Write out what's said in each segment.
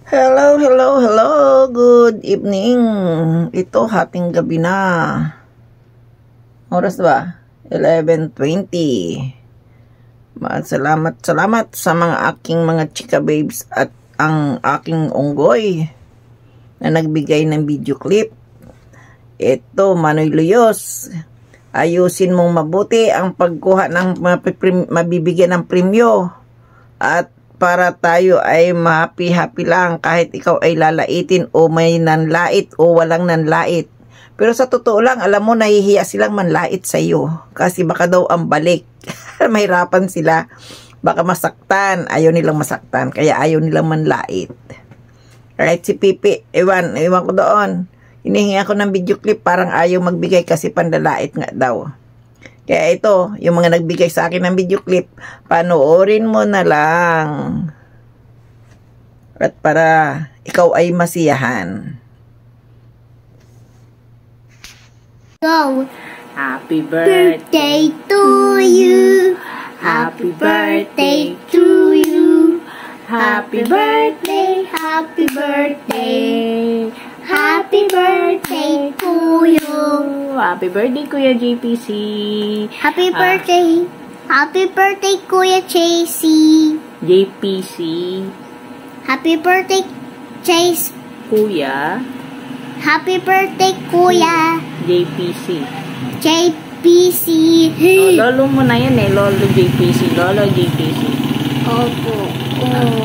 Hello, hello, hello. Good evening. Ito, hating gabi na. Oras ba? 11:20. Salamat sa mga aking mga chika babes at ang aking unggoy na nagbigay ng video clip. Ito, Manoy Luyos. Ayusin mong mabuti ang pagkuha ng mabibigyan ng premyo. At para tayo ay happy lang kahit ikaw ay lalaitin o may nanlait o walang nanlait. Pero sa totoo lang, alam mo, nahihiya silang manlait sa iyo. Kasi baka daw ang balik. Mahirapan sila. Baka masaktan. Ayaw nilang masaktan. Kaya ayaw nilang manlait. Right, si Pipi. Ewan ko doon. Hinihingi ako ng video clip. Parang ayaw magbigay kasi pandalait nga daw. Kaya ito, yung mga nagbigay sa akin ng video clip, panoorin mo na lang. At para ikaw ay masiyahan. Go! Happy birthday to you! Happy birthday to you! Happy birthday! Happy birthday! Happy birthday to you! Happy birthday, Kuya JPC! Happy birthday! Happy birthday, Kuya JC! JPC! Happy birthday, Chase! Kuya! Happy birthday, Kuya! JPC! JPC! Lolo mo na yan eh, Lolo JPC. Lolo JPC. Opo.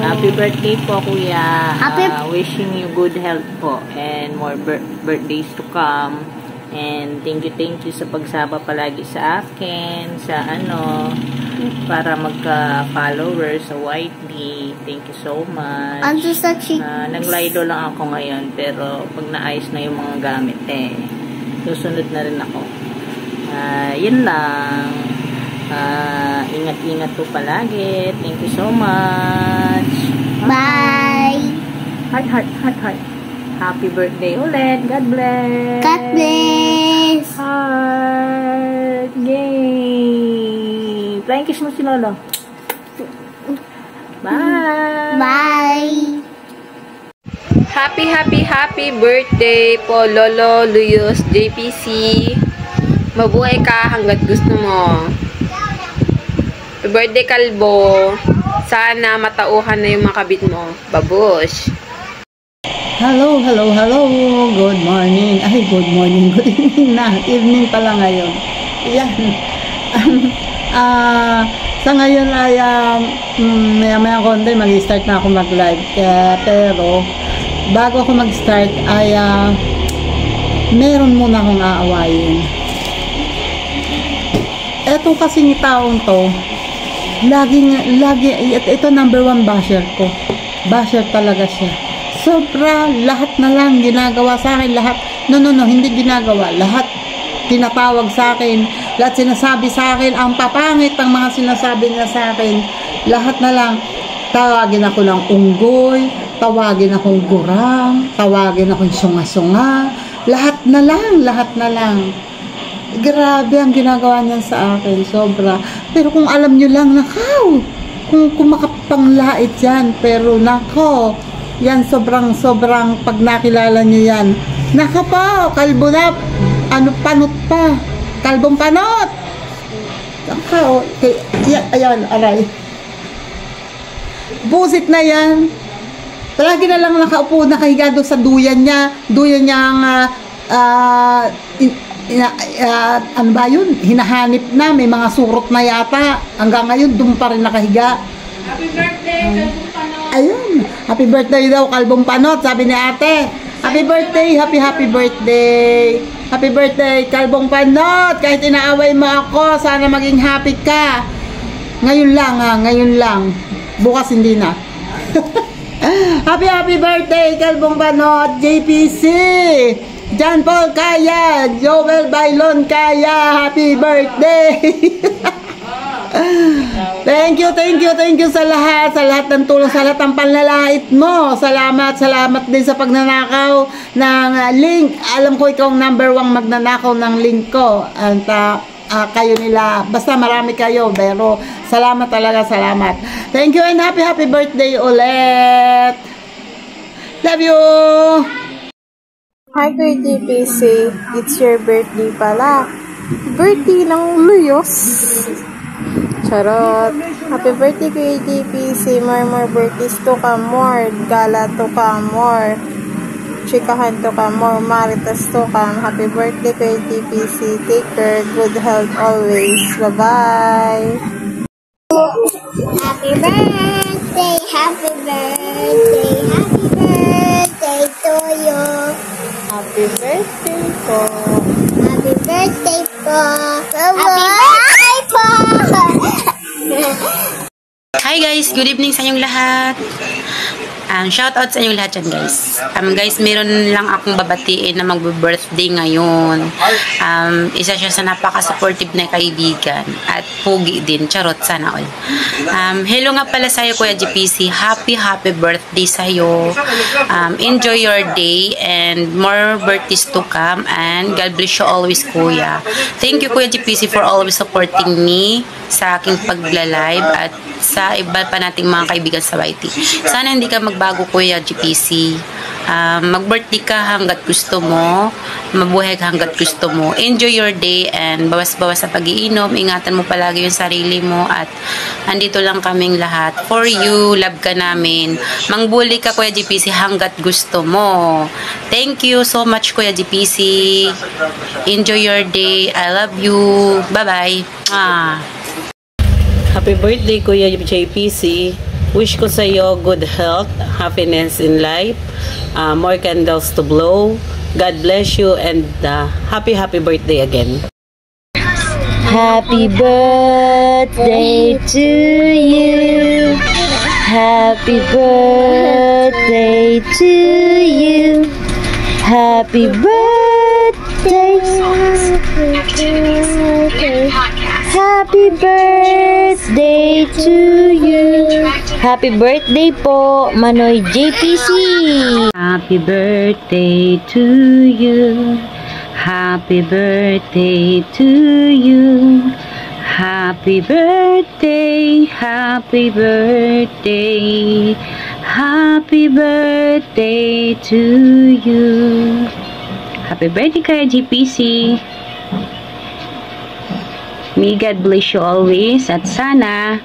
Happy birthday po, Kuya. Happy wishing you good health po and more birthdays to come. And thank you sa pagsama palagi sa akin, sa para magka-followers sa YT. Thank you so much. Nag-lido lang ako ngayon, pero pag naayos na yung mga gamit susunod na rin ako. Yun lang. Ingat-ingat po palagi. Thank you so much. Bye! Heart. Happy birthday ulit. God bless. God bless. Heart. Yay. Flying kiss mo si Lolo. Bye. Bye. Happy birthday po, Lolo Luyos JPC. Mabuhay ka hanggat gusto mo. Happy birthday, Kalbo. Sana matauhan na yung makabit mo. Babush. Hello. Good morning. Ay, good morning. Good evening na. Evening pala ngayon. Yan. Sa ngayon ay maya konti mag-start na ako mag-live. Pero bago ako mag-start ay meron muna akong aawayin. Eto kasing taong to, lagi, ito number 1 basher ko. Basher talaga siya. Sobra, lahat na lang ginagawa sa akin, lahat. No, hindi ginagawa. Lahat tinatawag sa akin, lahat sinasabi sa akin, ang papangit ang mga sinasabi niya sa akin. Lahat na lang, tawagin ako ng unggoy, tawagin akong gurang, tawagin akong sunga-sunga. Lahat na lang. Grabe ang ginagawa niya sa akin, sobra. Pero kung alam nyo lang, nakaw, kung makapanglait yan, pero nako, yan sobrang pag nakilala nyo yan, naka po, kalbo na, panot pa, kalbong panot. Nakaw, ayan, aray. Busit na yan. Palagi na lang nakaupo, nakahiga doon sa duyan niya ang ano ba yun? Hinahanip na, may mga surot na yata. Hanggang ngayon, doon pa rin nakahiga. Happy birthday, Kalbong Panot! Ayun, happy birthday daw, Kalbong Panot, sabi ni ate. Happy birthday, happy birthday. Happy birthday, Kalbong Panot. Kahit inaaway mo ako, sana maging happy ka. Ngayon lang. Bukas hindi na. Happy birthday, Kalbong Panot, JPC. John Paul Kaya, Joel Bailon Kaya, happy birthday. Thank you sa lahat ng tulong, sa lahat ng panlalait mo. Salamat din sa pagnanakaw ng link. Alam ko ikaw ang number 1 magnanakaw ng link ko. At kayo nila, basta marami kayo, pero salamat talaga, salamat. Thank you and happy birthday ulit. Love you! Hi, Kuya JPC. It's your birthday pala. Birthday ng Luyos. Charot. Happy birthday, Kuya JPC. More birthdays to come. More gala to come. More chikahan to come. More maritas to come. Happy birthday, Kuya JPC. Take care. Good health always. Bye-bye. Happy birthday, happy birthday, happy birthday to you. Happy birthday po. Happy birthday po. Happy birthday po. Hi guys, good evening sa inyong lahat. Shoutout sa inyong lahat yan guys. Guys, meron lang akong babatiin na magbe-birthday ngayon. Isa siya sa napaka-supportive na kaibigan. At pugi din. Charot, sana all. Hello nga pala sa'yo, Kuya JPC. Happy birthday sa'yo. Enjoy your day and more birthdays to come. And God bless you always, Kuya. Thank you, Kuya JPC, for always supporting me sa aking pagla-live at sa iba pa nating mga kaibigan sa YT. Sana hindi ka magbago, Kuya JPC. Mag-birthday ka hanggat gusto mo. Mabuhay ka hanggat gusto mo. Enjoy your day and bawas-bawas sa pag-iinom. Ingatan mo palagi yung sarili mo at andito lang kaming lahat. For you, love ka namin. Mangbuli ka, Kuya JPC, hanggat gusto mo. Thank you so much, Kuya JPC. Enjoy your day. I love you. Bye-bye. Happy birthday, Kuya JPC. Wish ko sa iyo good health, happiness in life, more candles to blow. God bless you and happy birthday again. Happy birthday to you. Happy birthday to you. Happy birthday. Happy birthday to you. Happy birthday po, Manoy JPC. Happy birthday to you. Happy birthday to you. Happy birthday, happy birthday. Happy birthday to you. Happy birthday, Kuya JPC. May God bless you always at sana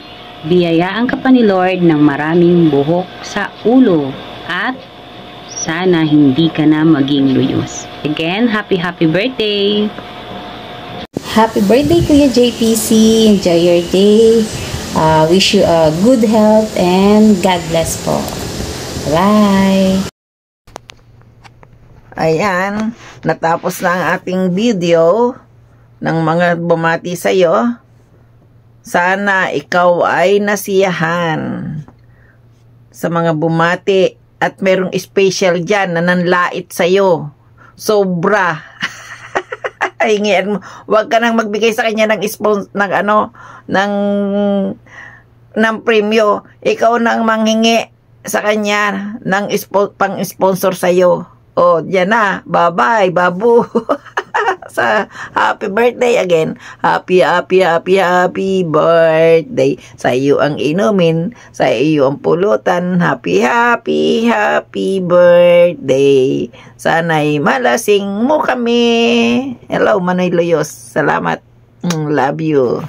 biyayaan ka pa ni Lord ng maraming buhok sa ulo at sana hindi ka na maging luyos. Again, happy birthday! Happy birthday, Kuya JPC. Enjoy your day. Wish you a good health and God bless po. Bye! Ayan, natapos na ang ating video ng mga bumati sa'yo. Sana ikaw ay nasiyahan sa mga bumati at merong special dyan na nanlait sa'yo. Sobra. Hingian mo. Huwag ka nang magbigay sa kanya ng premyo. Ikaw nang manghingi sa kanya ng pang-sponsor sa'yo. O, dyan na. Bye-bye, babu. Sa happy birthday again. Happy birthday. Sa iyo ang inumin, sa iyo ang pulutan. Happy birthday. Sana'y malasing mo kami. Hello, Manoy Luyos. Salamat. Love you.